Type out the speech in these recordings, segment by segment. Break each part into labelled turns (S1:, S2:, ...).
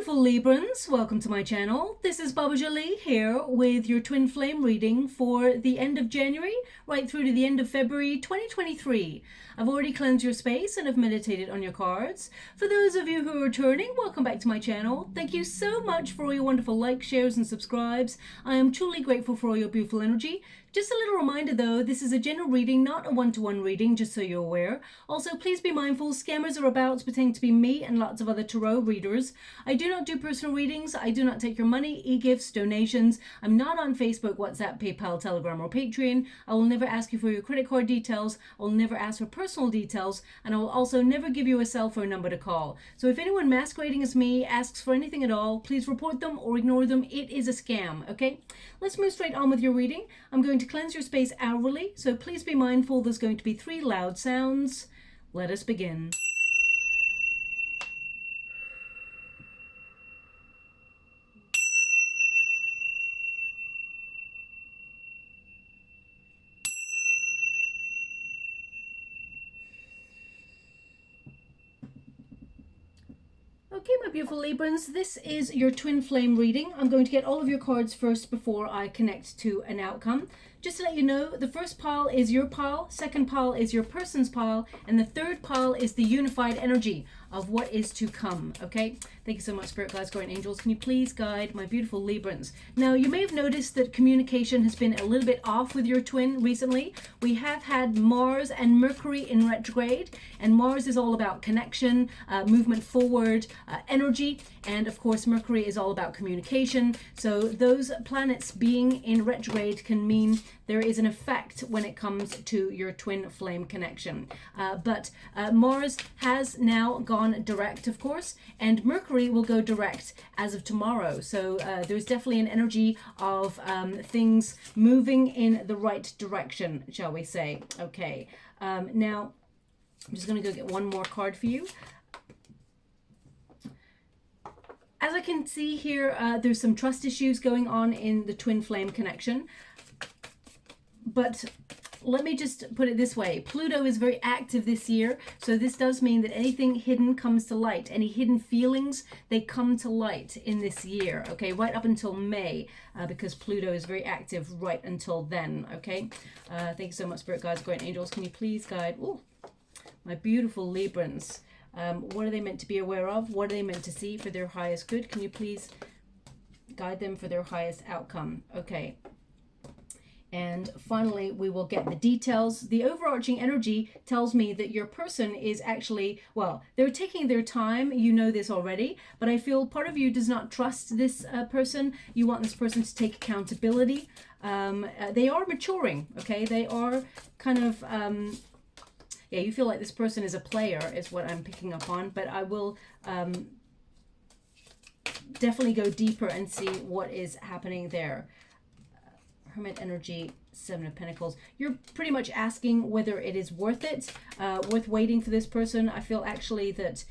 S1: beautiful Librans, welcome to my channel. This is Baba Jolie here with your twin flame reading for the end of January right through to the end of February 2023. I've already cleansed your space and have meditated on your cards. For those of you who are returning, welcome back to my channel. Thank you so much for all your wonderful likes, shares and subscribes. I am truly grateful for all your beautiful energy. Just a little reminder though, this is a general reading, not a one-to-one reading, just so you're aware. Also, please be mindful, scammers are about pretending to be me and lots of other tarot readers. I do not do personal readings. I do not take your money, e-gifts, donations. I'm not on Facebook, WhatsApp, PayPal, Telegram or Patreon. I will never ask you for your credit card details. I will never ask for personal details. And I will also never give you a cell phone number to call. So if anyone masquerading as me asks for anything at all, please report them or ignore them. It is a scam, okay? Let's move straight on with your reading. I'm going to cleanse your space hourly, so please be mindful there's going to be 3 loud sounds. Let us begin. Okay, my beautiful Librans, this is your twin flame reading. I'm going to get all of your cards first before I connect to an outcome. Just to let you know, the first pile is your pile, second pile is your person's pile, and the third pile is the unified energy of what is to come, okay? Thank you so much, Spirit Guides, Guardian Angels. Can you please guide my beautiful Librans? Now, you may have noticed that communication has been a little bit off with your twin recently. We have had Mars and Mercury in retrograde, and Mars is all about connection, movement forward, energy, and of course, Mercury is all about communication. So those planets being in retrograde can mean there is an effect when it comes to your twin flame connection. But Mars has now gone direct, of course, and Mercury will go direct as of tomorrow. So there's definitely an energy of things moving in the right direction, shall we say. Okay, now I'm just going to go get one more card for you. As I can see here, there's some trust issues going on in the twin flame connection. But let me just put it this way. Pluto is very active this year. So this does mean that anything hidden comes to light. Any hidden feelings, they come to light in this year. Okay, right up until May, because Pluto is very active right until then. Okay, thank you so much, Spirit Guides, Guardian Angels. Can you please guide my beautiful Librans? What are they meant to be aware of? What are they meant to see for their highest good? Can you please guide them for their highest outcome? Okay. And finally, we will get the details. The overarching energy tells me that your person is actually, well, they're taking their time. You know this already, but I feel part of you does not trust this person. You want this person to take accountability. They are maturing, okay? They are kind of... yeah, you feel like this person is a player is what I'm picking up on, but I will definitely go deeper and see what is happening there. Hermit energy, 7 of Pentacles. You're pretty much asking whether it is worth it, worth waiting for this person. I feel actually that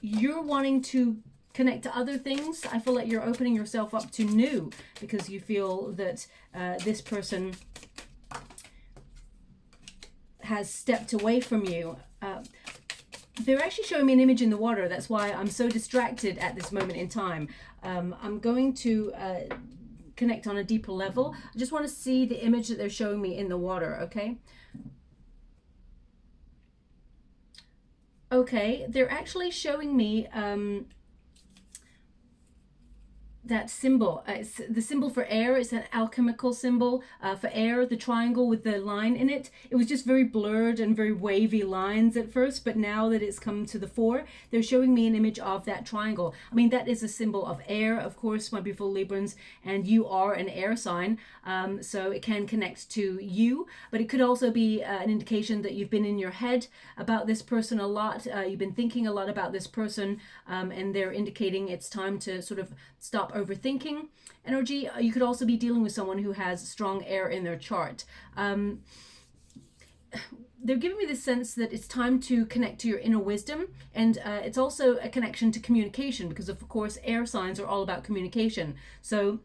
S1: you're wanting to connect to other things. I feel like you're opening yourself up to new because you feel that this person has stepped away from you. They're actually showing me an image in the water. That's why I'm so distracted at this moment in time. I'm going to connect on a deeper level. I just want to see the image that they're showing me in the water, okay? Okay, they're actually showing me that symbol. It's the symbol for air. It's an alchemical symbol for air, the triangle with the line in it. It was just very blurred and very wavy lines at first, but now that it's come to the fore, they're showing me an image of that triangle. I mean, that is a symbol of air, of course, my beautiful Librans, and you are an air sign, so it can connect to you, but it could also be an indication that you've been in your head about this person a lot. You've been thinking a lot about this person, and they're indicating it's time to sort of stop overthinking energy. You could also be dealing with someone who has strong air in their chart. They're giving me the sense that it's time to connect to your inner wisdom, and it's also a connection to communication because of course air signs are all about communication. So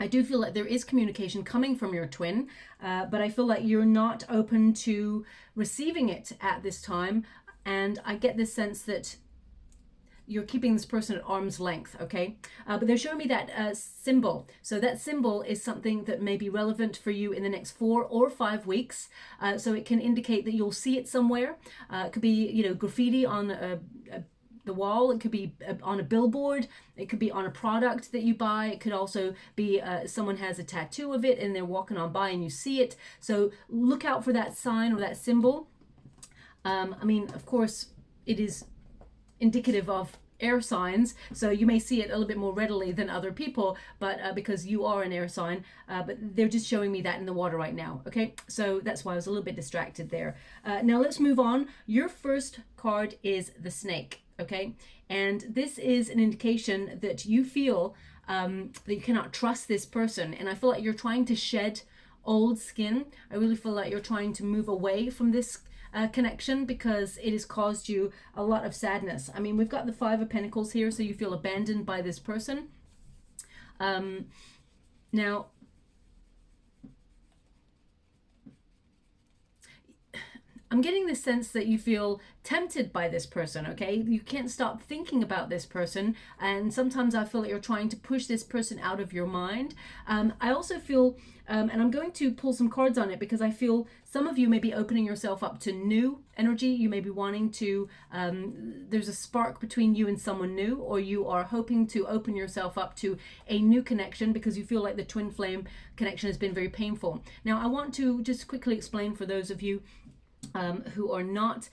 S1: I do feel like there is communication coming from your twin, but I feel like you're not open to receiving it at this time. And I get this sense that you're keeping this person at arm's length, okay? But they're showing me that symbol. So that symbol is something that may be relevant for you in the next 4 or 5 weeks. So it can indicate that you'll see it somewhere. It could be, you know, graffiti on the wall. It could be on a billboard. It could be on a product that you buy. It could also be someone has a tattoo of it and they're walking on by and you see it. So look out for that sign or that symbol. I mean, of course, it is indicative of air signs, so you may see it a little bit more readily than other people, but because you are an air sign, but they're just showing me that in the water right now, okay? So that's why I was a little bit distracted there. Now let's move on. Your first card is the snake, okay? And this is an indication that you feel that you cannot trust this person, and I feel like you're trying to shed old skin. I really feel like you're trying to move away from this connection because it has caused you a lot of sadness. I mean, we've got the 5 of Pentacles here, so you feel abandoned by this person. Now, I'm getting the sense that you feel tempted by this person, okay? You can't stop thinking about this person, and sometimes I feel that you're trying to push this person out of your mind. I also feel, and I'm going to pull some cards on it because I feel some of you may be opening yourself up to new energy. You may be wanting to, there's a spark between you and someone new, or you are hoping to open yourself up to a new connection because you feel like the twin flame connection has been very painful. Now, I want to just quickly explain for those of you who are not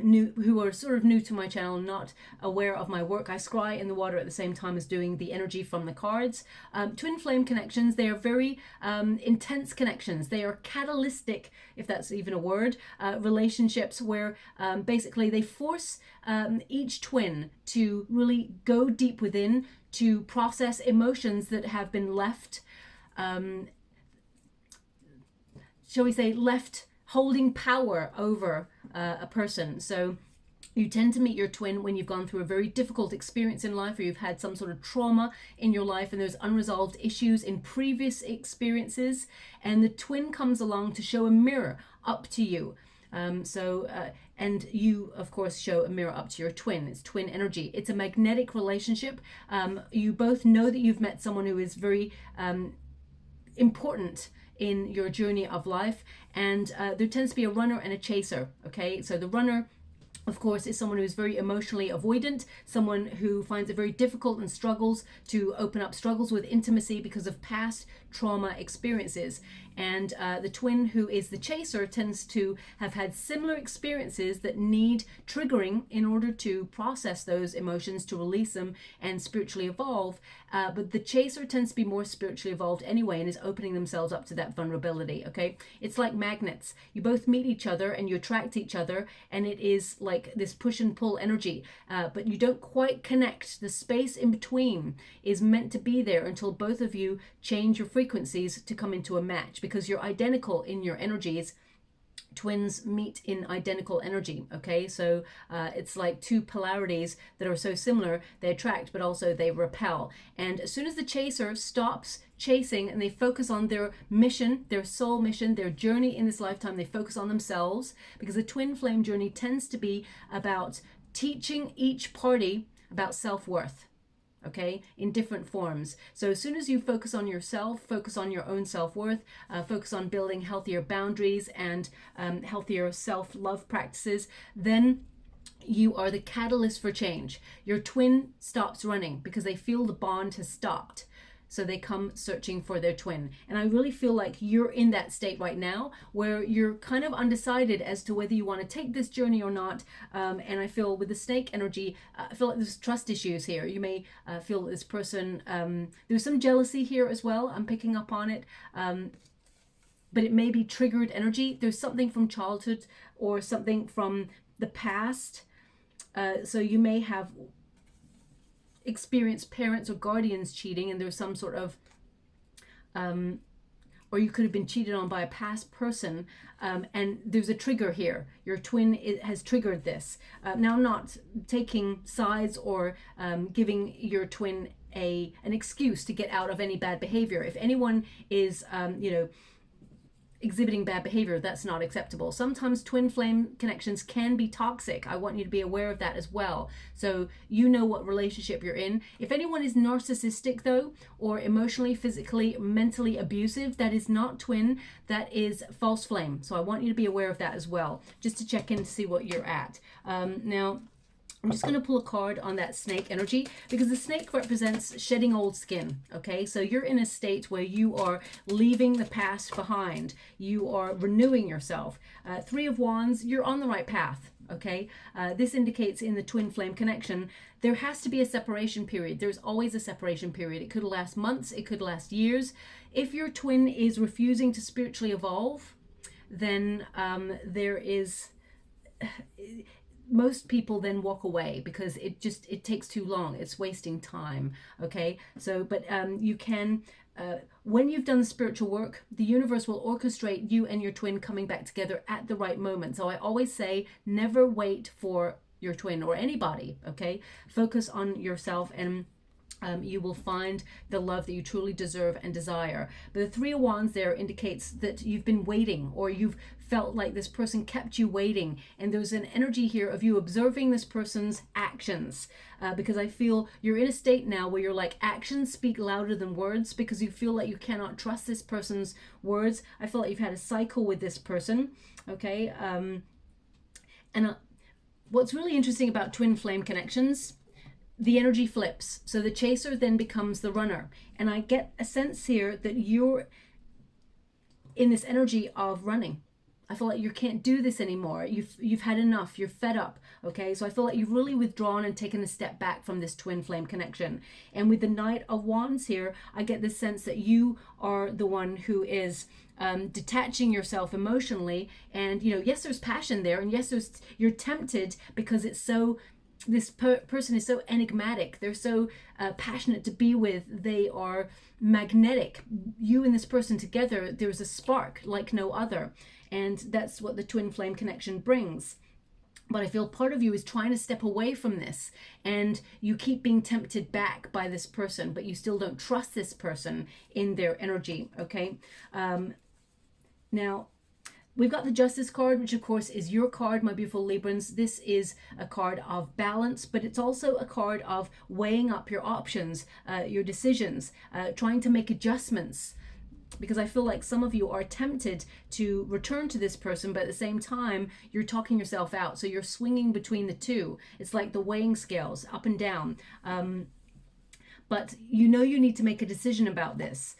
S1: new, who are sort of new to my channel, not aware of my work. I scry in the water at the same time as doing the energy from the cards. Twin flame connections, they are very intense connections. They are catalytic, if that's even a word, relationships where basically they force each twin to really go deep within to process emotions that have been left, shall we say, left holding power over a person. So you tend to meet your twin when you've gone through a very difficult experience in life, or you've had some sort of trauma in your life and there's unresolved issues in previous experiences, and the twin comes along to show a mirror up to you. And you, of course, show a mirror up to your twin. It's twin energy. It's a magnetic relationship. You both know that you've met someone who is very important in your journey of life, and there tends to be a runner and a chaser, okay? So the runner, of course, is someone who is very emotionally avoidant, someone who finds it very difficult and struggles to open up, struggles with intimacy because of past trauma experiences. And the twin, who is the chaser, tends to have had similar experiences that need triggering in order to process those emotions, to release them and spiritually evolve. But the chaser tends to be more spiritually evolved anyway and is opening themselves up to that vulnerability, okay? It's like magnets. You both meet each other and you attract each other, and it is like this push and pull energy, but you don't quite connect. The space in between is meant to be there until both of you change your frequencies to come into a match, because you're identical in your energies. Twins meet in identical energy, okay? So it's like two polarities that are so similar, they attract but also they repel. And as soon as the chaser stops chasing and they focus on their mission, their soul mission, their journey in this lifetime, they focus on themselves, because the twin flame journey tends to be about teaching each party about self-worth, okay, in different forms. So as soon as you focus on yourself, focus on your own self-worth, focus on building healthier boundaries and healthier self-love practices, then you are the catalyst for change. Your twin stops running because they feel the bond has stopped. So they come searching for their twin. And I really feel like you're in that state right now where you're kind of undecided as to whether you want to take this journey or not. And I feel with the snake energy, I feel like there's trust issues here. You may feel that this person, there's some jealousy here as well. I'm picking up on it. But it may be triggered energy. There's something from childhood or something from the past. So you may have experienced parents or guardians cheating, and there's some sort of or you could have been cheated on by a past person, and there's a trigger here. Your twin has triggered this. Now, I'm not taking sides or giving your twin an excuse to get out of any bad behavior. If anyone is exhibiting bad behavior. That's not acceptable. Sometimes twin flame connections can be toxic. I want you to be aware of that as well, so you know what relationship you're in. If anyone is narcissistic though, or emotionally, physically, mentally abusive, that is not twin, that is false flame. So I want you to be aware of that as well, just to check in to see what you're at. Now I'm just going to pull a card on that snake energy, because the snake represents shedding old skin. Okay, so you're in a state where you are leaving the past behind. You are renewing yourself. Three of Wands, you're on the right path. Okay, this indicates in the twin flame connection, there has to be a separation period. There's always a separation period. It could last months, it could last years. If your twin is refusing to spiritually evolve, then there is... most people then walk away because it takes too long. It's wasting time. Okay, so but you can when you've done the spiritual work, the universe will orchestrate you and your twin coming back together at the right moment. So I always say, never wait for your twin or anybody. Okay, focus on yourself, and you will find the love that you truly deserve and desire. But the Three of Wands there indicates that you've been waiting, or you've felt like this person kept you waiting, and there's an energy here of you observing this person's actions, because I feel you're in a state now where you're like, actions speak louder than words, because you feel like you cannot trust this person's words. I feel like you've had a cycle with this person. Okay, and what's really interesting about twin flame connections, the energy flips. So the chaser then becomes the runner. And I get a sense here that you're in this energy of running. I feel like you can't do this anymore. You've had enough. You're fed up. Okay, so I feel like you've really withdrawn and taken a step back from this twin flame connection. And with the Knight of Wands here, I get this sense that you are the one who is detaching yourself emotionally. And, you know, yes, there's passion there. And yes, you're tempted because it's so... this person is so enigmatic. They're so passionate to be with. They are magnetic. You and this person together, there's a spark like no other. And that's what the twin flame connection brings. But I feel part of you is trying to step away from this, and you keep being tempted back by this person, but you still don't trust this person in their energy. Okay. Now, we've got the Justice card, which of course is your card, my beautiful Librans. This is a card of balance, but it's also a card of weighing up your options, your decisions, trying to make adjustments. Because I feel like some of you are tempted to return to this person, but at the same time, you're talking yourself out. So you're swinging between the two. It's like the weighing scales, up and down. But you know you need to make a decision about this.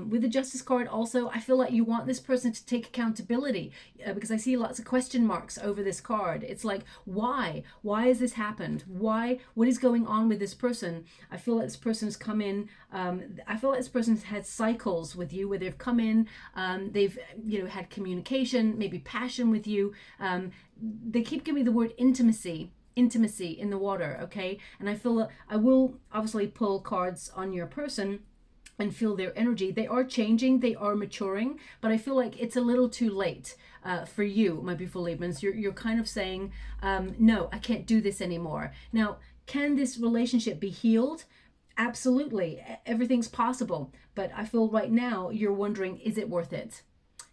S1: With the Justice card also, I feel like you want this person to take accountability, because I see lots of question marks over this card. It's like, why? Why has this happened? Why? What is going on with this person? I feel like this person's come in, I feel like this person's had cycles with you where they've come in, they've, you know, had communication, maybe passion with you. They keep giving me the word intimacy in the water. Okay, and I feel I will obviously pull cards on your person and feel their energy. They are changing, they are maturing, but I feel like it's a little too late for you, my beautiful Librans. You're kind of saying, no, I can't do this anymore. Now, can this relationship be healed? Absolutely, everything's possible, but I feel right now you're wondering, is it worth it?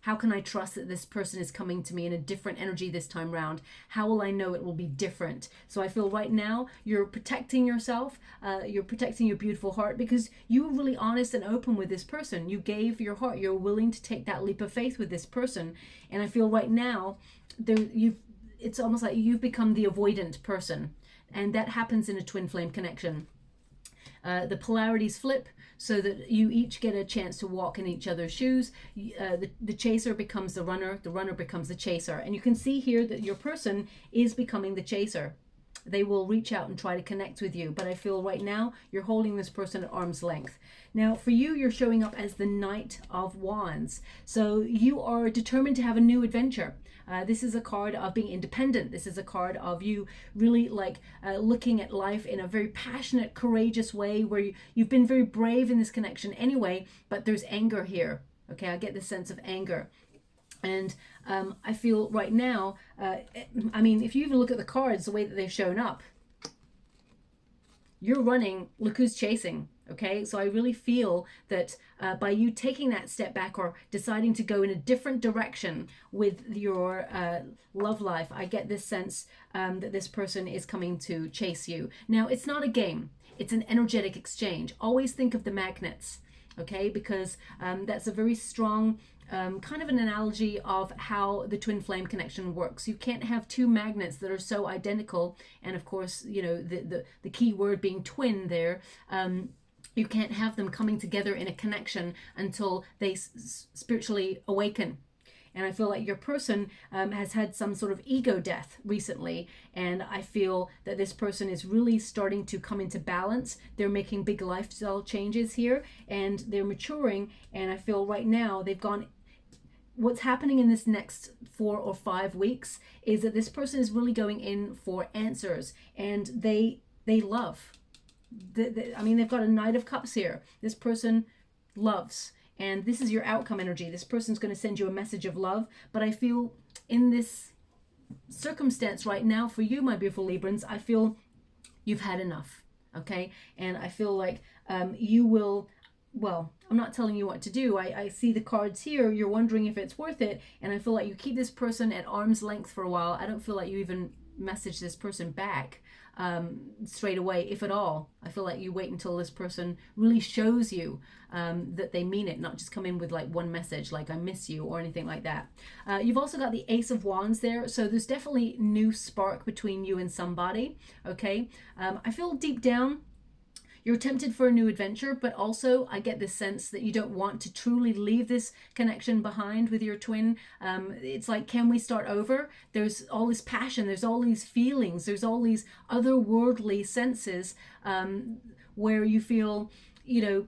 S1: How can I trust that this person is coming to me in a different energy this time round? How will I know it will be different? So I feel right now you're protecting yourself, you're protecting your beautiful heart, because you were really honest and open with this person. You gave your heart, you're willing to take that leap of faith with this person. And I feel right now it's almost like you've become the avoidant person. And that happens in a twin flame connection. The polarities flip so that you each get a chance to walk in each other's shoes. The chaser becomes the runner becomes the chaser. And you can see here that your person is becoming the chaser. They will reach out and try to connect with you. But I feel right now you're holding this person at arm's length. Now, for you, you're showing up as the Knight of Wands. So you are determined to have a new adventure. This is a card of being independent. This is a card of you really like looking at life in a very passionate, courageous way, where you've been very brave in this connection anyway, but there's anger here. Okay, I get this sense of anger. And I feel right now, I mean, if you even look at the cards, the way that they've shown up, you're running, look who's chasing. Okay, so I really feel that by you taking that step back or deciding to go in a different direction with your love life, I get this sense that this person is coming to chase you. Now, it's not a game, it's an energetic exchange. Always think of the magnets, okay, because that's a very strong kind of an analogy of how the twin flame connection works. You can't have two magnets that are so identical, and of course, you know, the key word being twin there. You can't have them coming together in a connection until they spiritually awaken. And I feel like your person has had some sort of ego death recently. And I feel that this person is really starting to come into balance. They're making big lifestyle changes here and they're maturing. And I feel right now they've gone, what's happening in this next 4 or 5 weeks is that this person is really going in for answers, and they love. I mean, they've got a Knight of Cups here. This person loves, and this is your outcome energy. This person's going to send you a message of love, but I feel in this circumstance right now for you, my beautiful Librans, I feel you've had enough, okay? And I feel like you will, well, I'm not telling you what to do. I see the cards here. You're wondering if it's worth it, and I feel like you keep this person at arm's length for a while. I don't feel like you even message this person back straight away, if at all. I feel like you wait until this person really shows you that they mean it, not just come in with like one message like I miss you or anything like that. You've also got the Ace of Wands there, so there's definitely new spark between you and somebody, okay? I feel deep down you're tempted for a new adventure, but also I get this sense that you don't want to truly leave this connection behind with your twin. It's like, can we start over? There's all this passion, there's all these feelings, there's all these otherworldly senses where you feel, you know,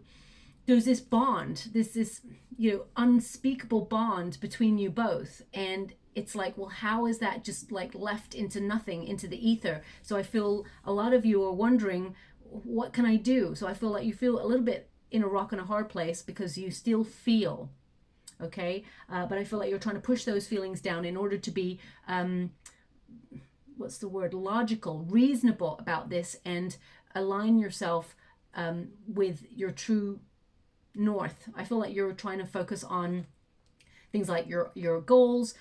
S1: there's this bond, this, you know, unspeakable bond between you both. And it's like, well, how is that just like left into nothing, into the ether? So I feel a lot of you are wondering, what can I do? So I feel like you feel a little bit in a rock and a hard place because you still feel, okay? But I feel like you're trying to push those feelings down in order to be, what's the word, logical, reasonable about this, and align yourself with your true north. I feel like you're trying to focus on things like your goals,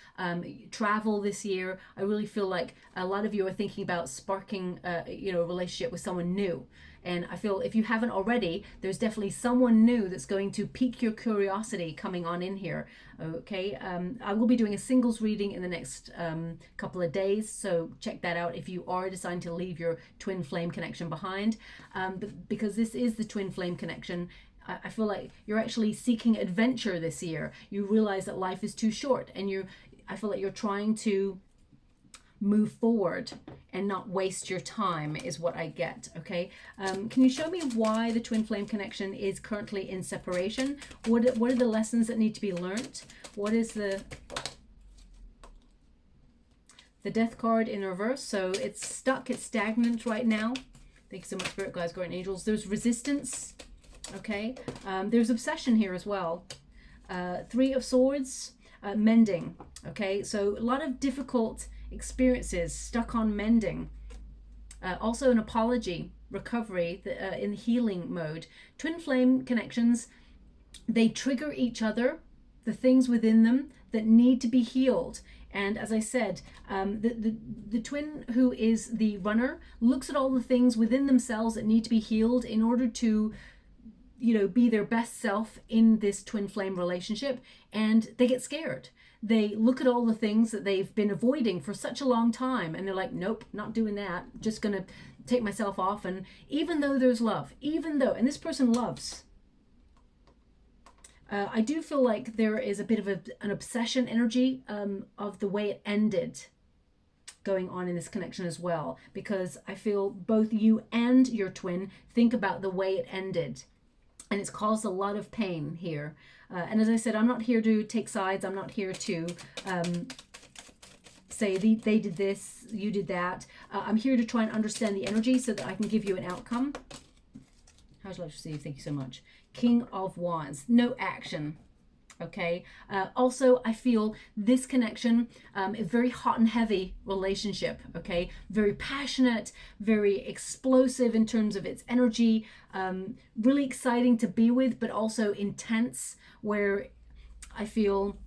S1: travel this year. I really feel like a lot of you are thinking about sparking you know, a relationship with someone new. And I feel if you haven't already, there's definitely someone new that's going to pique your curiosity coming on in here. Okay, I will be doing a singles reading in the next couple of days, so check that out if you are deciding to leave your twin flame connection behind, because this is the twin flame connection. I feel like you're actually seeking adventure this year. You realize that life is too short, and I feel like you're trying to move forward and not waste your time is what I get, okay? Can you show me why the twin flame connection is currently in separation? What are the lessons that need to be learnt? What is the Death card in reverse? So it's stuck, it's stagnant right now. Thank you so much, Spirit Guides, Guardian Angels. There's resistance. Okay, there's obsession here as well. 3 of Swords, mending. Okay, so a lot of difficult experiences, stuck on mending. Also an apology, recovery, in healing mode. Twin flame connections, they trigger each other, the things within them that need to be healed. And as I said, the twin who is the runner looks at all the things within themselves that need to be healed in order to, you know, be their best self in this twin flame relationship, and they get scared. They look at all the things that they've been avoiding for such a long time, and they're like, nope, not doing that, just gonna take myself off. And even though there's love, and this person loves, I do feel like there is a bit of an obsession energy of the way it ended going on in this connection as well, because I feel both you and your twin think about the way it ended. And it's caused a lot of pain here. And as I said, I'm not here to take sides. I'm not here to say they did this, you did that. I'm here to try and understand the energy so that I can give you an outcome. How'd you like to receive? Thank you so much. King of Wands. No action. Okay. Also, I feel this connection, a very hot and heavy relationship. Okay. Very passionate, very explosive in terms of its energy, really exciting to be with, but also intense, where I feel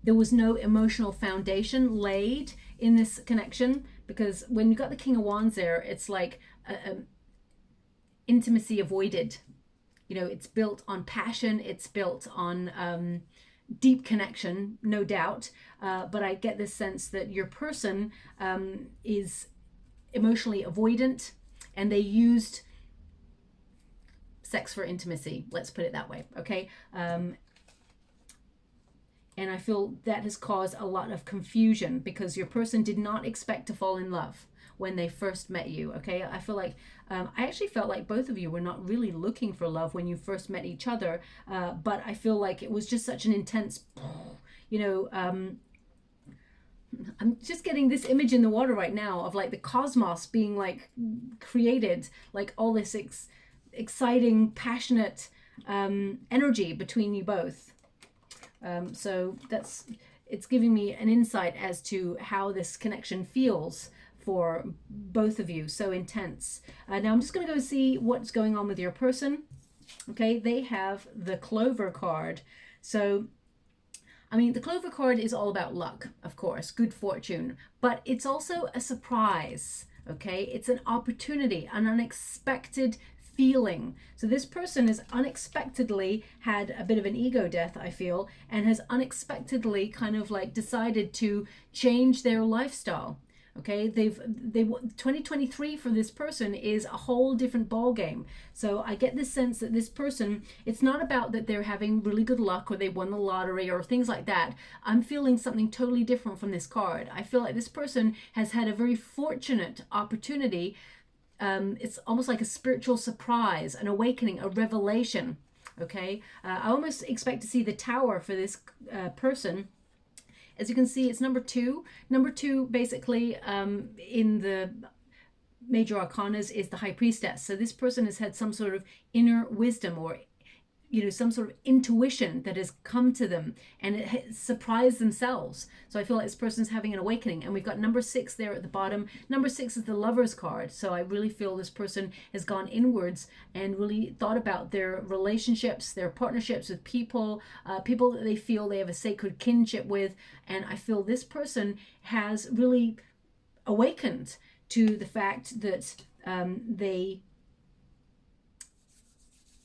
S1: there was no emotional foundation laid in this connection, because when you got the King of Wands there, it's like intimacy avoided. You know, it's built on passion, it's built on deep connection, no doubt. But I get this sense that your person is emotionally avoidant, and they used sex for intimacy. Let's put it that way, okay? And I feel that has caused a lot of confusion, because your person did not expect to fall in love when they first met you, okay? I feel like, I actually felt like both of you were not really looking for love when you first met each other, but I feel like it was just such an intense, you know, I'm just getting this image in the water right now of like the cosmos being like created, like all this exciting, passionate energy between you both. So it's giving me an insight as to how this connection feels for both of you. So intense. Now I'm just going to go see what's going on with your person. Okay, they have the Clover card. So, I mean, the Clover card is all about luck, of course, good fortune, but it's also a surprise. Okay, it's an opportunity, an unexpected feeling. So this person has unexpectedly had a bit of an ego death, I feel, and has unexpectedly kind of like decided to change their lifestyle. Okay, 2023 for this person is a whole different ball game. So I get this sense that this person, it's not about that they're having really good luck or they won the lottery or things like that. I'm feeling something totally different from this card. I feel like this person has had a very fortunate opportunity. It's almost like a spiritual surprise, an awakening, a revelation. Okay, I almost expect to see the Tower for this person. As you can see, it's number 2. Number 2, basically, in the major arcanas is the High Priestess. So this person has had some sort of inner wisdom, or, you know, some sort of intuition that has come to them, and it has surprised themselves. So I feel like this person's having an awakening. And we've got number 6 there at the bottom. Number 6 is the Lover's card. So I really feel this person has gone inwards and really thought about their relationships, their partnerships with people, people that they feel they have a sacred kinship with. And I feel this person has really awakened to the fact that they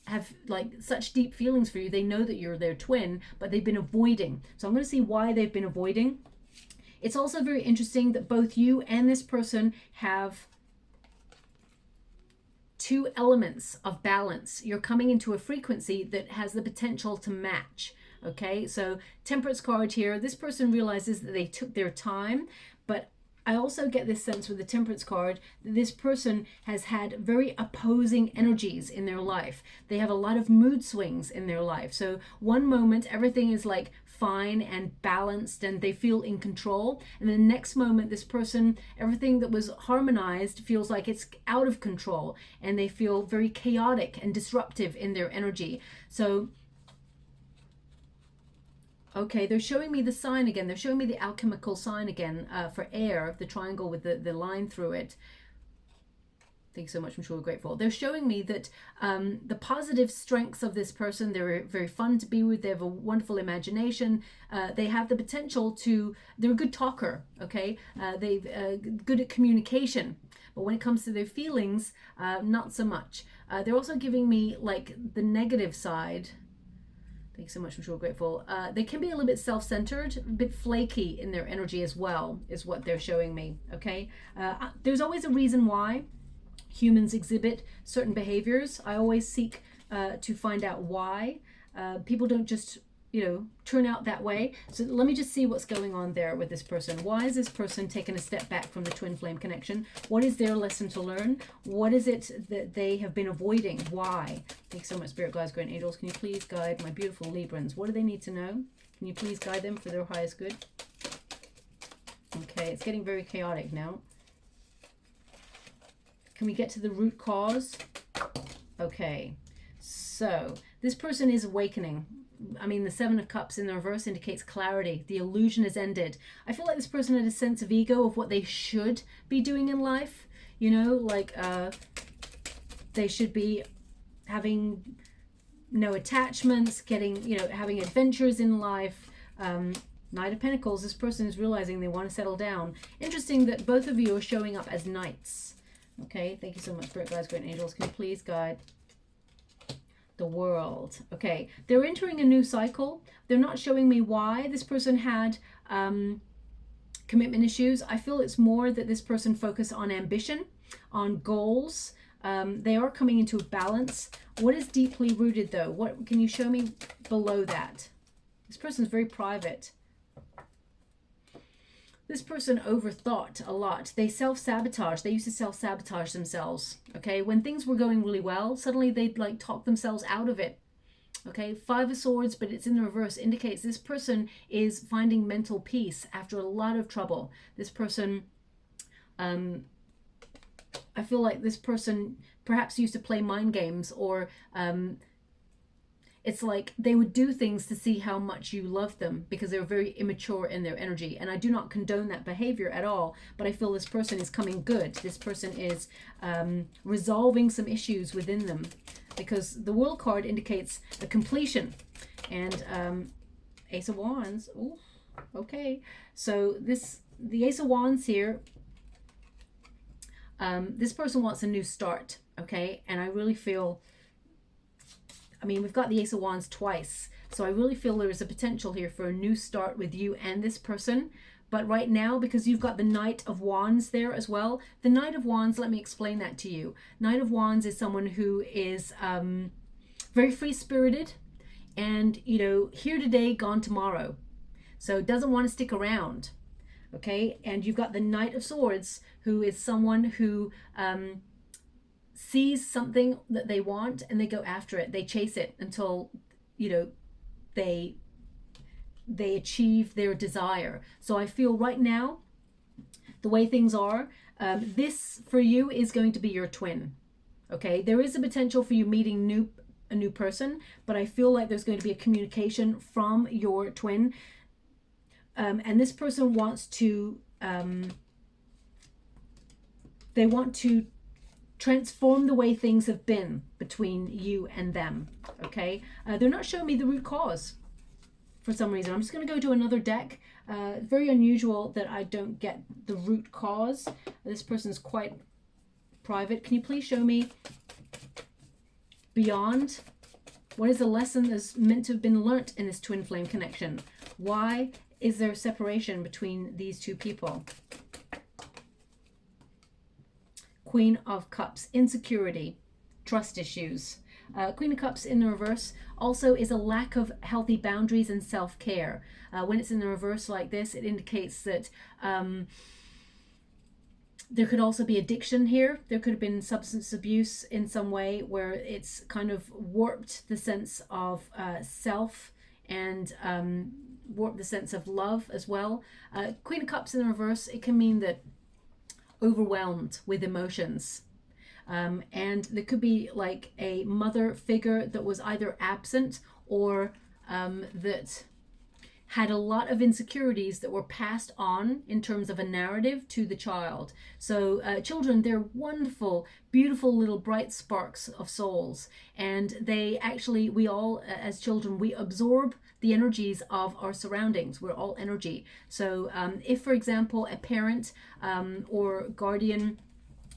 S1: have like such deep feelings for you. They know that you're their twin, but they've been avoiding. So I'm going to see why they've been avoiding. It's also very interesting that both you and this person have 2 elements of balance. You're coming into a frequency that has the potential to match. Okay, so Temperance card here. This person realizes that they took their time, but I also get this sense with the Temperance card that this person has had very opposing energies in their life. They have a lot of mood swings in their life. So one moment everything is like fine and balanced and they feel in control, and the next moment this person, everything that was harmonized feels like it's out of control, and they feel very chaotic and disruptive in their energy. So okay, they're showing me the sign again. They're showing me the alchemical sign again for air, the triangle with the line through it. Thank you so much. I'm sure we're grateful. They're showing me that the positive strengths of this person, they're very fun to be with. They have a wonderful imagination. They have the potential to, they're a good talker, okay? They're good at communication. But when it comes to their feelings, not so much. They're also giving me like the negative side. Thanks so much, I'm sure grateful. They can be a little bit self-centered, a bit flaky in their energy as well, is what they're showing me, okay? There's always a reason why humans exhibit certain behaviors. I always seek to find out why. People don't just, you know, turn out that way. So let me just see what's going on there with this person. Why is this person taking a step back from the twin flame connection? What is their lesson to learn? What is it that they have been avoiding? Why? Thanks so much, Spirit Guides, Great Angels. Can you please guide my beautiful Librans? What do they need to know? Can you please guide them for their highest good? Okay, it's getting very chaotic now. Can we get to the root cause? Okay, so this person is awakening. I mean, the Seven of Cups in the reverse indicates clarity. The illusion has ended. I feel like this person had a sense of ego of what they should be doing in life. You know, like they should be having no attachments, getting, you know, having adventures in life. Knight of Pentacles, this person is realizing they want to settle down. Interesting that both of you are showing up as knights. Okay, thank you so much, Spirit Guides, Great Angels. Can you please guide the World? Okay, they're entering a new cycle. They're not showing me why. This person had commitment issues. I feel it's more that this person focused on ambition, on goals. They are coming into a balance. What is deeply rooted though? What can you show me below that? This person's very private. This person overthought a lot. They self-sabotage. They used to self-sabotage themselves. Okay, when things were going really well, suddenly they'd like talk themselves out of it. Okay, Five of Swords, but it's in the reverse, indicates this person is finding mental peace after a lot of trouble. This person, I feel like this person perhaps used to play mind games, or it's like they would do things to see how much you love them because they're very immature in their energy. And I do not condone that behavior at all, but I feel this person is coming good. This person is resolving some issues within them, because the World card indicates a completion. And Ace of Wands. Ooh, okay. So the Ace of Wands here, this person wants a new start. Okay. And I really feel, I mean, we've got the Ace of Wands twice, so I really feel there is a potential here for a new start with you and this person. But right now, because you've got the Knight of Wands there as well, the Knight of Wands, let me explain that to you. Knight of Wands is someone who is very free-spirited and, you know, here today, gone tomorrow. So doesn't want to stick around, okay? And you've got the Knight of Swords, who is someone who sees something that they want and they go after it. They chase it until, you know, they achieve their desire. So I feel right now, the way things are, this for you is going to be your twin. Okay, there is a potential for you meeting a new person, but I feel like there's going to be a communication from your twin, and this person wants to they want to transform the way things have been between you and them. Okay, they're not showing me the root cause for some reason. I'm just going to go to another deck. Very unusual that I don't get the root cause. This person's quite private. Can you please show me beyond? What is the lesson that's meant to have been learnt in this twin flame connection? Why is there separation between these two people? Queen of Cups, insecurity, trust issues. Queen of Cups in the reverse also is a lack of healthy boundaries and self-care. When it's in the reverse like this, it indicates that there could also be addiction here. There could have been substance abuse in some way where it's kind of warped the sense of self and warped the sense of love as well. Queen of Cups in the reverse, it can mean that overwhelmed with emotions. And there could be like a mother figure that was either absent or that had a lot of insecurities that were passed on in terms of a narrative to the child. So children, they're wonderful, beautiful little bright sparks of souls. And they actually, we all, as children, we absorb the energies of our surroundings. We're all energy. So if, for example, a parent or guardian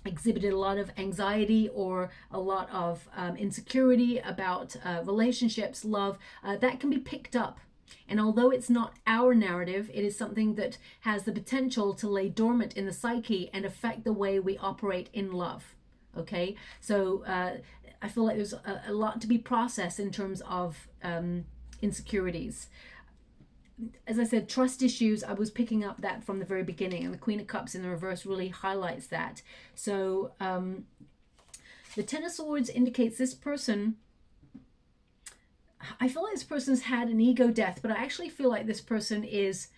S1: exhibited a lot of anxiety or a lot of insecurity about relationships, love, that can be picked up. And although it's not our narrative, it is something that has the potential to lay dormant in the psyche and affect the way we operate in love. Okay, so I feel like there's a lot to be processed in terms of insecurities. As I said, trust issues, I was picking up that from the very beginning, and the Queen of Cups in the reverse really highlights that. So the Ten of Swords indicates this person, I feel like this person's had an ego death, but I actually feel like this person is,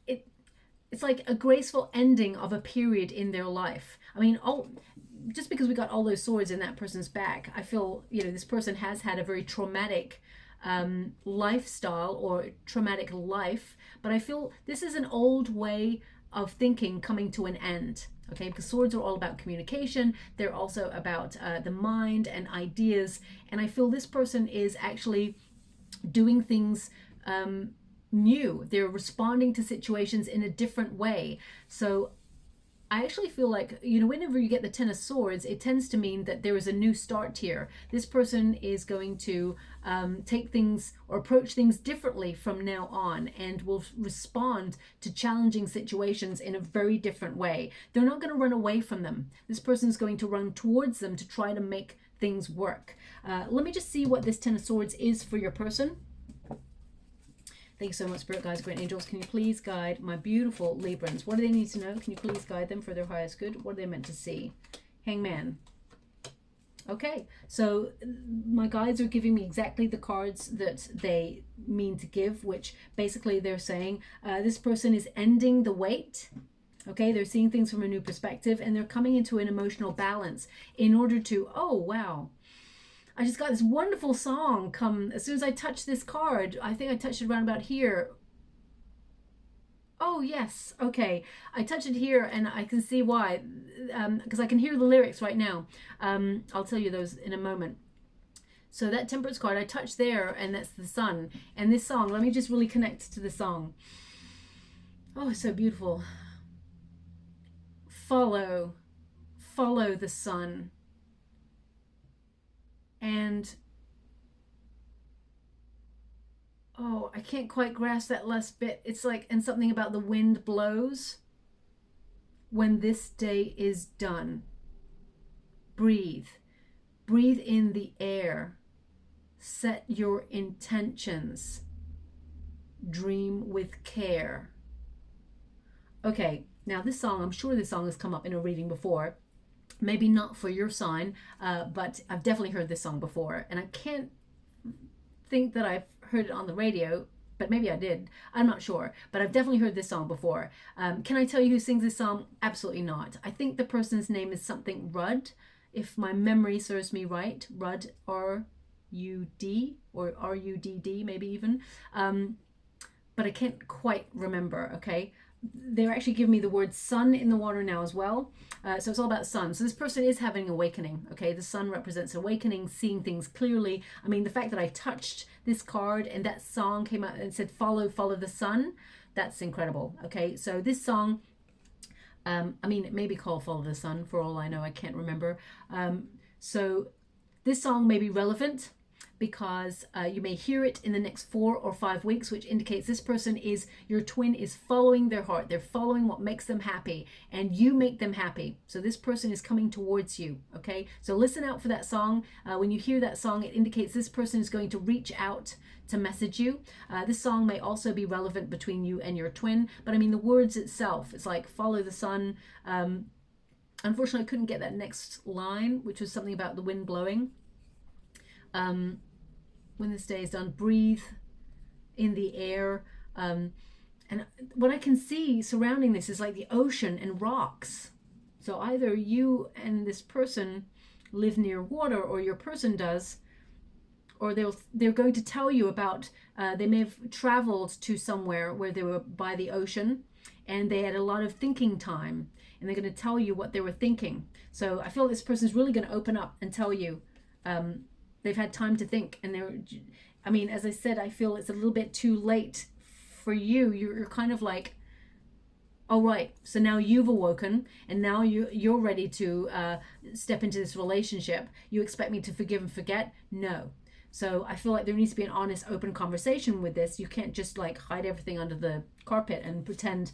S1: it's like a graceful ending of a period in their life. I mean, just because we got all those swords in that person's back, I feel, you know, this person has had a very traumatic lifestyle or traumatic life, but I feel this is an old way of thinking coming to an end. Okay, because swords are all about communication. They're also about the mind and ideas, and I feel this person is actually doing things new. They're responding to situations in a different way. So I actually feel like, you know, whenever you get the Ten of Swords, it tends to mean that there is a new start here. This person is going to take things or approach things differently from now on, and will respond to challenging situations in a very different way. They're not going to run away from them. This person is going to run towards them to try to make things work. Let me just see what this Ten of Swords is for your person. Thank you so much, Spirit Guides, Great Angels. Can you please guide my beautiful Librans? What do they need to know? Can you please guide them for their highest good? What are they meant to see? Hangman. Okay, so my guides are giving me exactly the cards that they mean to give, which basically they're saying this person is ending the wait. Okay, they're seeing things from a new perspective, and they're coming into an emotional balance in order to, oh, wow. I just got this wonderful song come as soon as I touched this card. I think I touched it around about here. Oh, yes. Okay. I touched it here and I can see why. Because I can hear the lyrics right now. I'll tell you those in a moment. So that Temperance card, I touched there, and that's the sun. And this song, let me just really connect to the song. Oh, it's so beautiful. Follow the sun. And oh, I can't quite grasp that last bit. It's like, and something about the wind blows when this day is done. Breathe in the air, set your intentions, dream with care. Okay, now this song, I'm sure this song has come up in a reading before. Maybe not for your sign, but I've definitely heard this song before. And I can't think that I've heard it on the radio, but maybe I did. I'm not sure, but I've definitely heard this song before. Can I tell you who sings this song? Absolutely not. I think the person's name is something Rudd, if my memory serves me right. Rudd, R-U-D, or R-U-D-D, maybe even. But I can't quite remember, okay? They're actually giving me the word sun in the water now as well. So it's all about sun. So this person is having an awakening. Okay, the sun represents awakening, seeing things clearly. I mean, the fact that I touched this card and that song came out and said, follow the sun, that's incredible. Okay, so this song, I mean, it may be called Follow the Sun for all I know. I can't remember. So this song may be relevant because you may hear it in the next 4 or 5 weeks, which indicates this person is, your twin is following their heart. They're following what makes them happy, and you make them happy. So this person is coming towards you, okay? So listen out for that song. When you hear that song, it indicates this person is going to reach out to message you. This song may also be relevant between you and your twin, but I mean, the words itself, it's like follow the sun. Unfortunately, I couldn't get that next line, which was something about the wind blowing. When this day is done, breathe in the air. And what I can see surrounding this is like the ocean and rocks. So either you and this person live near water, or your person does, or they're going to tell you about, they may have traveled to somewhere where they were by the ocean and they had a lot of thinking time, and they're going to tell you what they were thinking. So I feel this person is really going to open up and tell you, they've had time to think, and I mean, as I said, I feel it's a little bit too late for you. You're kind of like, all right, so now you've awoken, and now you're ready to step into this relationship. You expect me to forgive and forget? No. So I feel like there needs to be an honest, open conversation with this. You can't just like hide everything under the carpet and pretend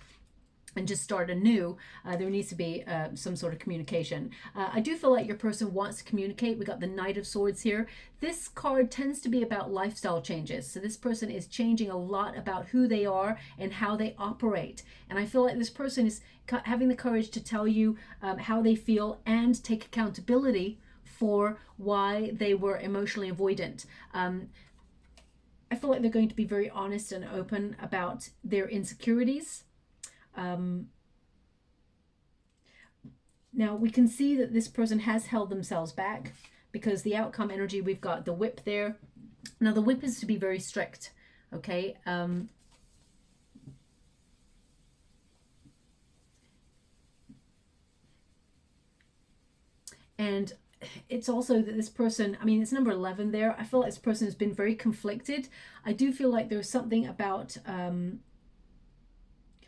S1: and just start anew. There needs to be some sort of communication. I do feel like your person wants to communicate. We got the Knight of Swords here. This card tends to be about lifestyle changes. So this person is changing a lot about who they are and how they operate. And I feel like this person is having the courage to tell you how they feel and take accountability for why they were emotionally avoidant. I feel like they're going to be very honest and open about their insecurities. Now we can see that this person has held themselves back, because the outcome energy, we've got the whip there. Now the whip is to be very strict, okay? And it's also that this person, I mean, it's number 11 there. I feel like this person has been very conflicted. I do feel like there's something about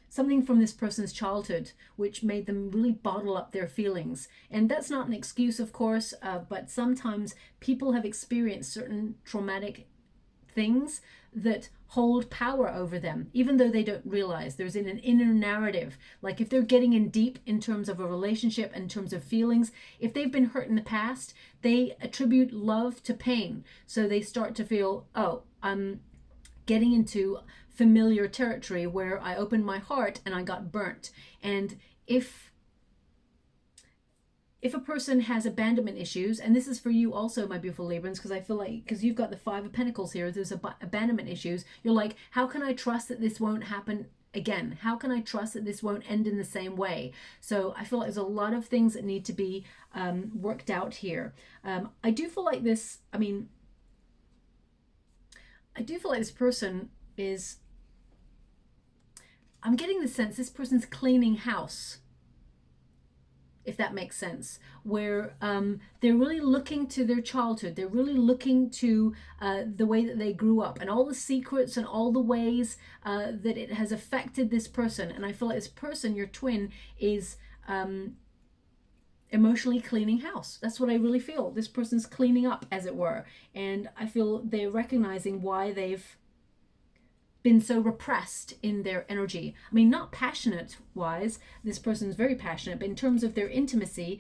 S1: something from this person's childhood which made them really bottle up their feelings. And that's not an excuse, of course, but sometimes people have experienced certain traumatic things that hold power over them, even though they don't realize. There's an inner narrative. Like if they're getting in deep in terms of a relationship, in terms of feelings, if they've been hurt in the past, they attribute love to pain. So they start to feel, oh, I'm getting into familiar territory where I opened my heart and I got burnt. And if a person has abandonment issues, and this is for you also, my beautiful Librans, because I feel like, because you've got the Five of Pentacles here, there's abandonment issues. You're like, how can I trust that this won't happen again? How can I trust that this won't end in the same way? So I feel like there's a lot of things that need to be worked out here. I do feel like this, I mean, I do feel like this person is, I'm getting the sense this person's cleaning house, if that makes sense, where they're really looking to their childhood. They're really looking to the way that they grew up and all the secrets and all the ways that it has affected this person. And I feel like this person, your twin, is emotionally cleaning house. That's what I really feel. This person's cleaning up, as it were. And I feel they're recognizing why they've been so repressed in their energy. I mean, not passionate wise, this person's very passionate, but in terms of their intimacy,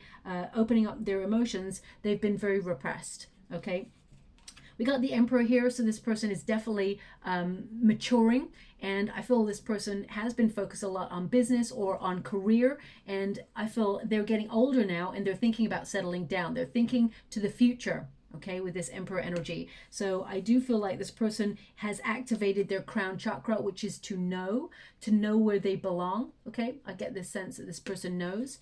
S1: opening up their emotions, they've been very repressed. Okay, we got the Emperor here, so this person is definitely maturing, and I feel this person has been focused a lot on business or on career, and I feel they're getting older now and they're thinking about settling down. They're thinking to the future, okay, with this Emperor energy. So I do feel like this person has activated their crown chakra, which is to know where they belong. Okay, I get this sense that this person knows.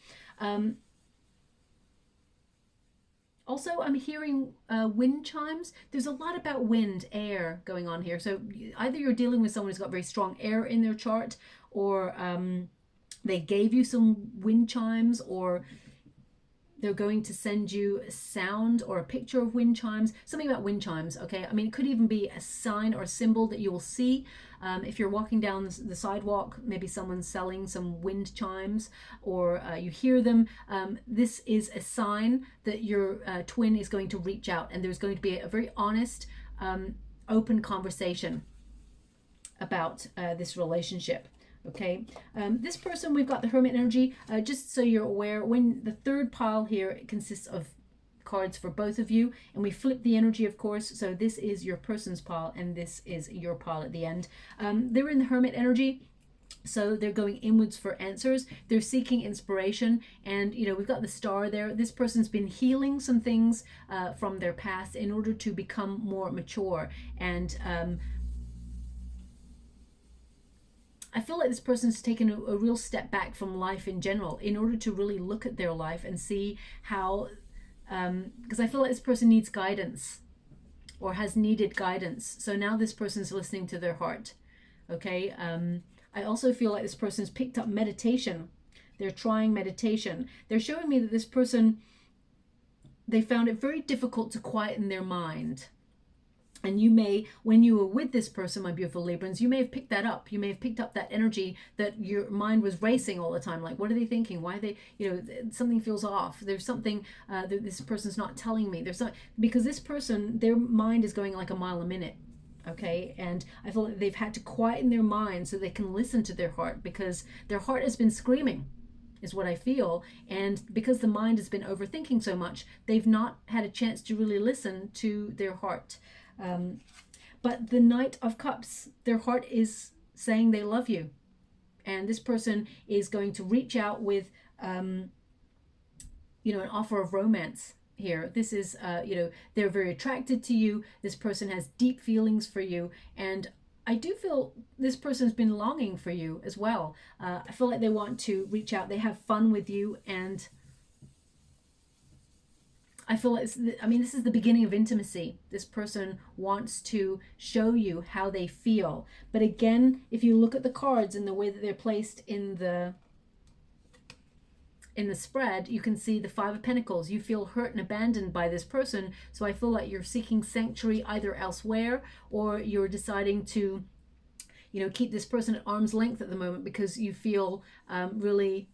S1: Also, I'm hearing wind chimes. There's a lot about wind, air going on here. So either you're dealing with someone who's got very strong air in their chart, or they gave you some wind chimes, or they're going to send you a sound or a picture of wind chimes, something about wind chimes, okay? I mean, it could even be a sign or a symbol that you will see. If you're walking down the sidewalk, maybe someone's selling some wind chimes, or you hear them. This is a sign that your twin is going to reach out, and there's going to be a very honest, open conversation about this relationship. Okay, this person, we've got the Hermit energy. Just so you're aware, when the third pile here, it consists of cards for both of you, and we flip the energy, of course. So this is your person's pile, and this is your pile at the end. They're in the Hermit energy, so they're going inwards for answers. They're seeking inspiration, and you know, we've got the Star there. This person's been healing some things from their past in order to become more mature, and I feel like this person's taken a real step back from life in general in order to really look at their life and see how, because I feel like this person needs guidance or has needed guidance. So now this person's listening to their heart. Okay. I also feel like this person's picked up meditation. They're trying meditation. They're showing me that this person, they found it very difficult to quieten their mind. And you may, when you were with this person, my beautiful Librans, you may have picked that up. You may have picked up that energy that your mind was racing all the time. Like, what are they thinking? Why are they, you know, something feels off. There's something that this person's not telling me. There's not, because this person, their mind is going like a mile a minute. Okay. And I feel like they've had to quieten their mind so they can listen to their heart, because their heart has been screaming, is what I feel. And because the mind has been overthinking so much, they've not had a chance to really listen to their heart. But the Knight of Cups, their heart is saying they love you, and this person is going to reach out with you know, an offer of romance here. This is you know, they're very attracted to you. This person has deep feelings for you, and I do feel this person's been longing for you as well. I feel like they want to reach out. They have fun with you, and I feel like, I mean, this is the beginning of intimacy. This person wants to show you how they feel. But again, if you look at the cards and the way that they're placed in the spread, you can see the Five of Pentacles. You feel hurt and abandoned by this person. So I feel like you're seeking sanctuary either elsewhere, or you're deciding to, you know, keep this person at arm's length at the moment because you feel really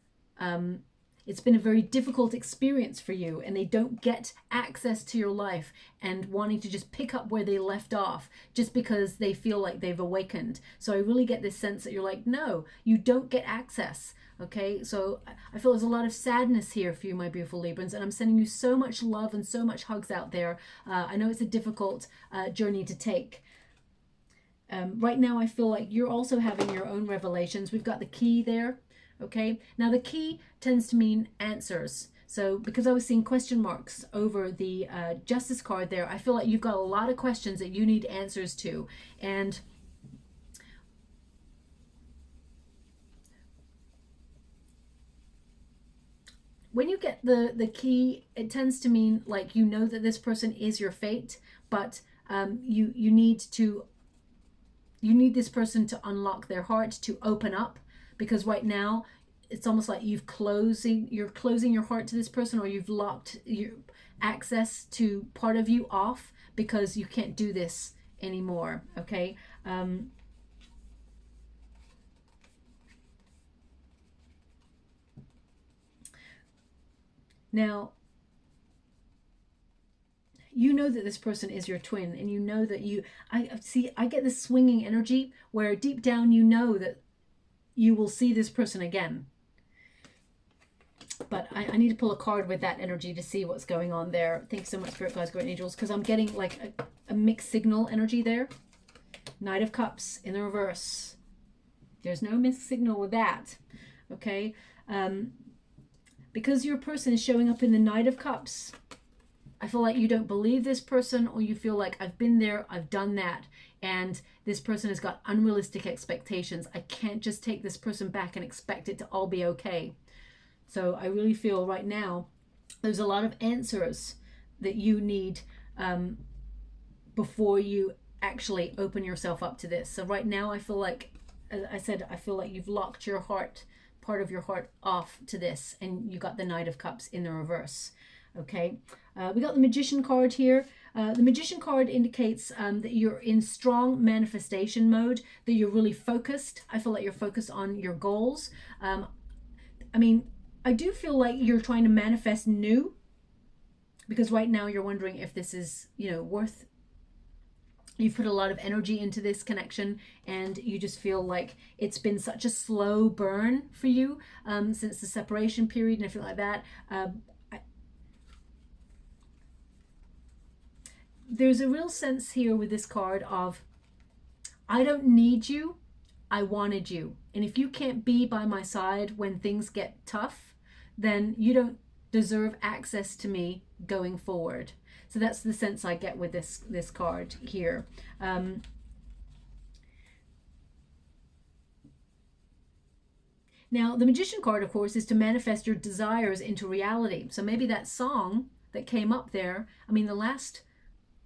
S1: it's been a very difficult experience for you, and they don't get access to your life, and wanting to just pick up where they left off just because they feel like they've awakened. So I really get this sense that you're like, no, you don't get access. Okay, so I feel there's a lot of sadness here for you, my beautiful Librans, and I'm sending you so much love and so much hugs out there. I know it's a difficult journey to take. Right now, I feel like you're also having your own revelations. We've got the key there. Okay, now the key tends to mean answers. So because I was seeing question marks over the Justice card there, I feel like you've got a lot of questions that you need answers to. And when you get the key, it tends to mean like you know that this person is your fate, but you need this person to unlock their heart, to open up. Because right now it's almost like you're closing your heart to this person, or you've locked your access to part of you off because you can't do this anymore. Okay, now you know that this person is your twin, and you know that I get this swinging energy where deep down you know that you will see this person again. But I need to pull a card with that energy to see what's going on there. Thanks so much, Spirit Guides, Guardian Angels, because I'm getting like a mixed signal energy there. Knight of Cups in the reverse. There's no mixed signal with that. Okay? Because your person is showing up in the Knight of Cups, I feel like you don't believe this person, or you feel like I've been there, I've done that, and this person has got unrealistic expectations. I can't just take this person back and expect it to all be okay. So I really feel right now there's a lot of answers that you need before you actually open yourself up to this. So right now I feel like, as I said, I feel like you've locked your heart, part of your heart, off to this, and you got the Knight of Cups in the reverse. Okay, we got the Magician card here. The Magician card indicates that you're in strong manifestation mode, that you're really focused. I feel like you're focused on your goals. I mean, I do feel like you're trying to manifest new, because right now you're wondering if this is, you know, worth. You've put a lot of energy into this connection, and you just feel like it's been such a slow burn for you since the separation period and everything like that. There's a real sense here with this card of, I don't need you, I wanted you. And if you can't be by my side when things get tough, then you don't deserve access to me going forward. So that's the sense I get with this card here. Now, the Magician card, of course, is to manifest your desires into reality. So maybe that song that came up there, I mean, the last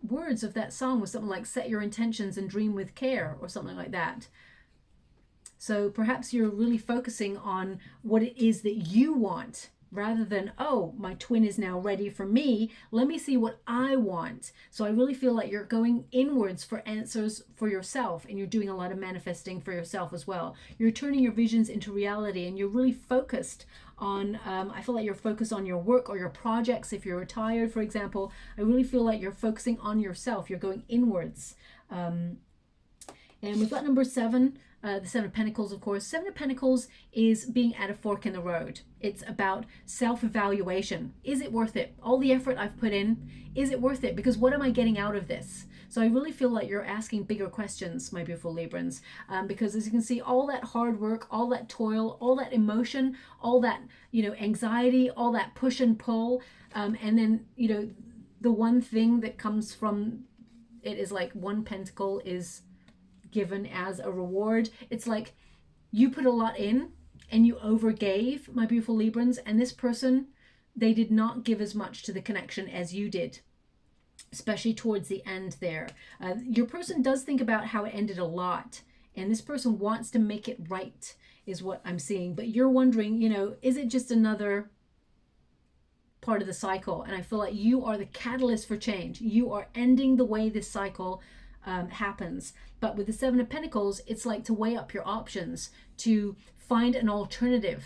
S1: words of that song was something like set your intentions and dream with care, or something like that. So perhaps you're really focusing on what it is that you want, rather than, oh, my twin is now ready for me, let me see what I want. So I really feel like you're going inwards for answers for yourself, and you're doing a lot of manifesting for yourself as well. You're turning your visions into reality, and you're really focused on, I feel like you're focused on your work or your projects. If you're retired, for example, I really feel like you're focusing on yourself. You're going inwards. And we've got number 7, the Seven of Pentacles, of course. Seven of Pentacles is being at a fork in the road. It's about self-evaluation. Is it worth it? All the effort I've put in, is it worth it? Because what am I getting out of this? So I really feel like you're asking bigger questions, my beautiful Librans, because as you can see, all that hard work, all that toil, all that emotion, all that, you know, anxiety, all that push and pull, and then, you know, the one thing that comes from it is like one pentacle is given as a reward. It's like you put a lot in and you overgave, my beautiful Librans, and this person they did not give as much to the connection as you did, especially towards the end there. Your person does think about how it ended a lot, and this person wants to make it right, is what I'm seeing. But you're wondering, you know, is it just another part of the cycle? And I feel like you are the catalyst for change. You are ending the way this cycle happens. But with the Seven of Pentacles, it's like to weigh up your options, to find an alternative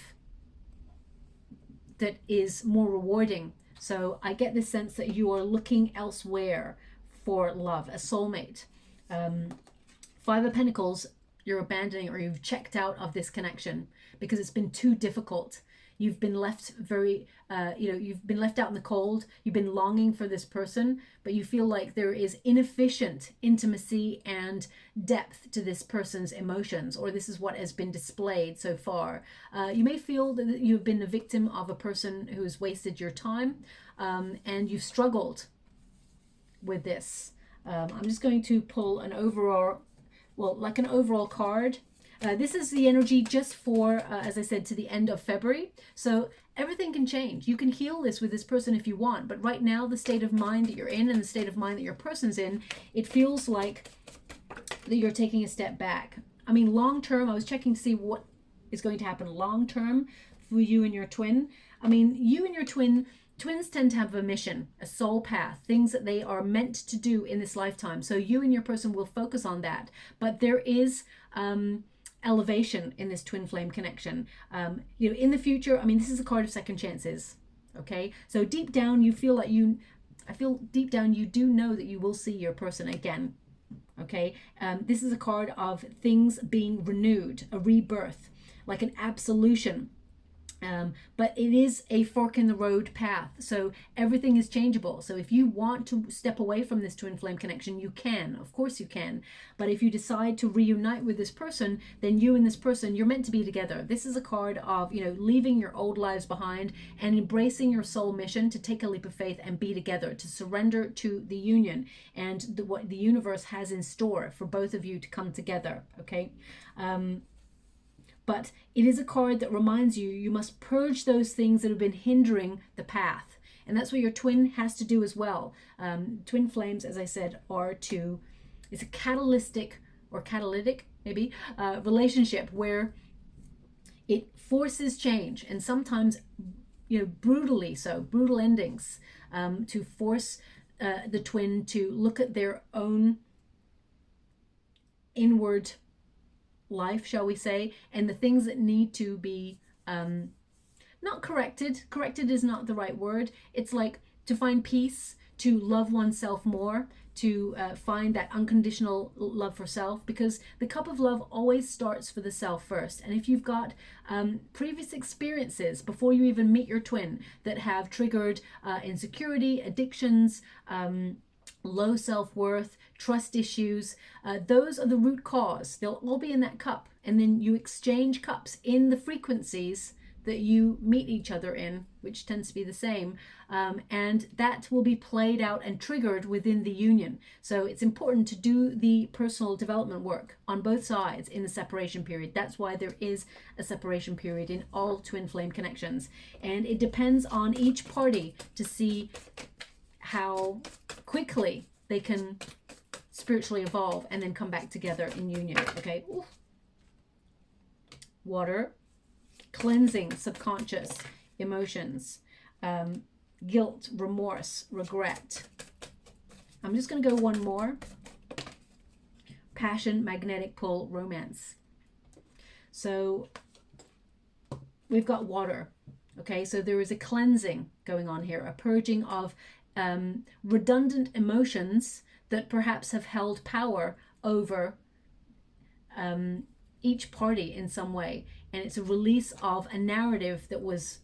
S1: that is more rewarding. So I get this sense that you are looking elsewhere for love, a soulmate. Five of Pentacles, you're abandoning, or you've checked out of this connection because it's been too difficult. You've been left very, you've been left out in the cold. You've been longing for this person, but you feel like there is inefficient intimacy and depth to this person's emotions, or this is what has been displayed so far. You may feel that you've been the victim of a person who has wasted your time, and you've struggled with this. I'm just going to pull an overall, well, like an overall card. This is the energy just for, as I said, to the end of February. So everything can change. You can heal this with this person if you want. But right now, the state of mind that you're in and the state of mind that your person's in, it feels like that you're taking a step back. I mean, long term, I was checking to see what is going to happen long term for you and your twin. I mean, you and your twins tend to have a mission, a soul path, things that they are meant to do in this lifetime. So you and your person will focus on that. But there is elevation in this twin flame connection. You know, in the future, I mean, this is a card of second chances. Okay, so deep down you feel like I feel deep down you do know that you will see your person again. Okay, this is a card of things being renewed, a rebirth, like an absolution. But it is a fork in the road path, so everything is changeable. So if you want to step away from this twin flame connection, you can, of course you can. But if you decide to reunite with this person, then you and this person, you're meant to be together. This is a card of, you know, leaving your old lives behind and embracing your soul mission to take a leap of faith and be together, to surrender to the union and what the universe has in store for both of you to come together. Okay. But it is a card that reminds you, you must purge those things that have been hindering the path. And that's what your twin has to do as well. Twin flames, as I said, it's a catalytic maybe, relationship where it forces change. And sometimes, you know, brutally so, brutal endings, to force the twin to look at their own inward life, shall we say, and the things that need to be not corrected. Corrected is not the right word. It's like to find peace, to love oneself more, to find that unconditional love for self, because the cup of love always starts for the self first. And if you've got previous experiences before you even meet your twin that have triggered insecurity, addictions, low self-worth, trust issues, those are the root cause. They'll all be in that cup, and then you exchange cups in the frequencies that you meet each other in, which tends to be the same, and that will be played out and triggered within the union. So it's important to do the personal development work on both sides in the separation period. That's why there is a separation period in all twin flame connections, and it depends on each party to see how quickly they can spiritually evolve and then come back together in union. Okay. Ooh. Water, cleansing subconscious emotions, guilt, remorse, regret. I'm just going to go one more. Passion, magnetic pull, romance. So we've got water. Okay, so there is a cleansing going on here, a purging of redundant emotions that perhaps have held power over each party in some way. And it's a release of a narrative that was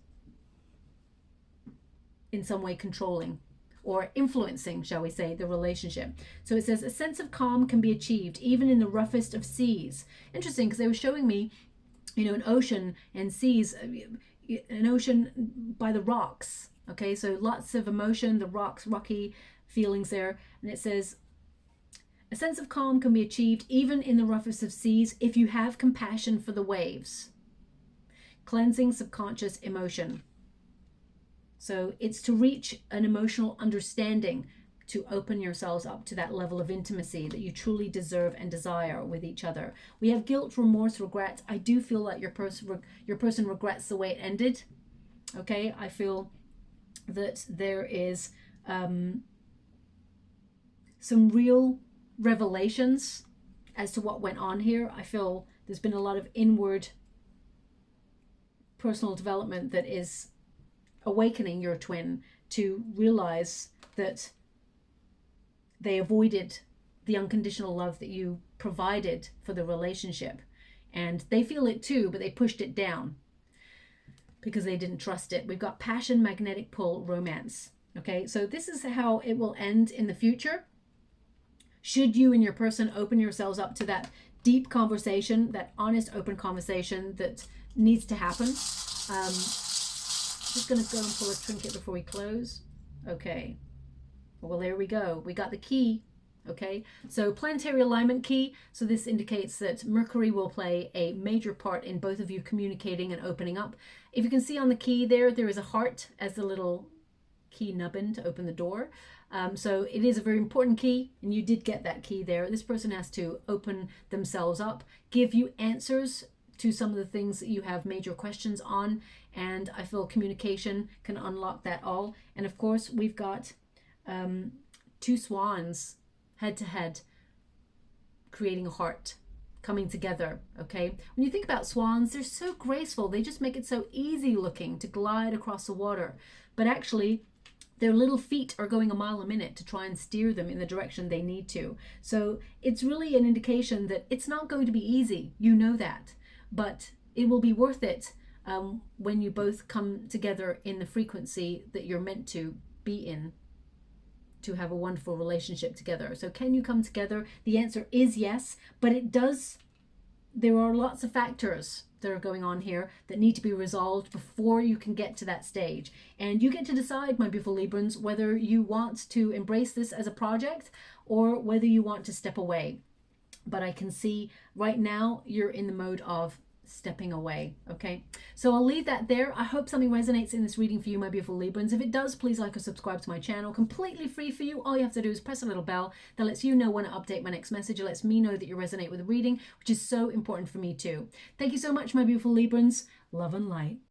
S1: in some way controlling or influencing, shall we say, the relationship. So it says a sense of calm can be achieved even in the roughest of seas. Interesting, because they were showing me, you know, an ocean and seas, an ocean by the rocks. Okay, so lots of emotion, the rocks, rocky feelings there. And it says, a sense of calm can be achieved even in the roughest of seas if you have compassion for the waves. Cleansing subconscious emotion. So it's to reach an emotional understanding, to open yourselves up to that level of intimacy that you truly deserve and desire with each other. We have guilt, remorse, regret. I do feel like your person regrets the way it ended. Okay, I feel that there is some real revelations as to what went on here. I feel there's been a lot of inward personal development that is awakening your twin to realize that they avoided the unconditional love that you provided for the relationship. And they feel it too, but they pushed it down because they didn't trust it. We've got passion, magnetic pull, romance. Okay, so this is how it will end in the future. Should you and your person open yourselves up to that deep conversation, that honest, open conversation that needs to happen. Just going to go and pull a trinket before we close. Okay. Well, there we go. We got the key. Okay. So planetary alignment key. So this indicates that Mercury will play a major part in both of you communicating and opening up. If you can see on the key there, there is a heart as the little key nubbin to open the door. So it is a very important key, and you did get that key there. This person has to open themselves up, give you answers to some of the things that you have major questions on, and I feel communication can unlock that all. And of course, we've got two swans head to head creating a heart coming together. Okay, when you think about swans, they're so graceful. They just make it so easy looking to glide across the water, but actually their little feet are going a mile a minute to try and steer them in the direction they need to. So it's really an indication that it's not going to be easy. You know that, but it will be worth it when you both come together in the frequency that you're meant to be in, to have a wonderful relationship together. So can you come together? The answer is yes, but there are lots of factors that are going on here that need to be resolved before you can get to that stage. And you get to decide, my beautiful Librans, whether you want to embrace this as a project or whether you want to step away. But I can see right now you're in the mode of stepping away. Okay, so I'll leave that there. I hope something resonates in this reading for you, my beautiful Librans. If it does, please like or subscribe to my channel. Completely free for you. All you have to do is press a little bell that lets you know when I update my next message. It lets me know that you resonate with the reading, which is so important for me too. Thank you so much, my beautiful Librans. Love and light.